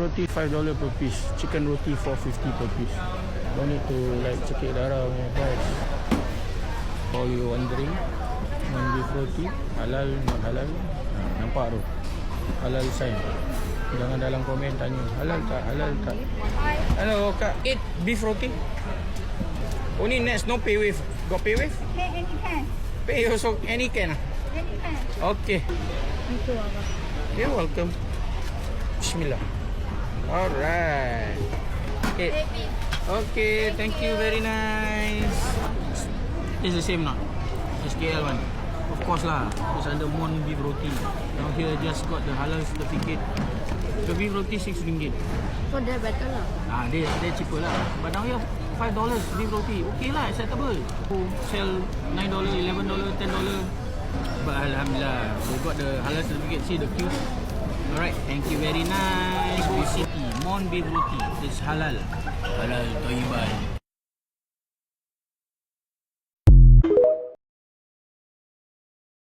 roti $5 per piece. Chicken roti $4.50 per piece. Don't need to like cekik darah punya price. All you wondering, non beef roti halal non halal. Nampak tu halal sign. Jangan dalam komen tanya halal tak, halal tak. Hello kak, eat beef roti. Only next, no pay wave. Got pay wave? Pay any can. Pay also any can. Any can. Okay. Itu apa? You're welcome. Bismillah. Alright. Okay. Okay, thank you, very nice. It's the same now. SKL one. Of course lah. It's under Mon beef roti. Now here just got the halal certificate. The beef roti RM6. So dia better lah. Dia cheaper lah. But now here $5 beef roti. Okay lah, acceptable. Who sell $9, $11, $10. But alhamdulillah, we got the halal certificate. See the queue. Alright, thank you, very nice. Beef City, Mon beef roti. It's halal. Halal Thaiban.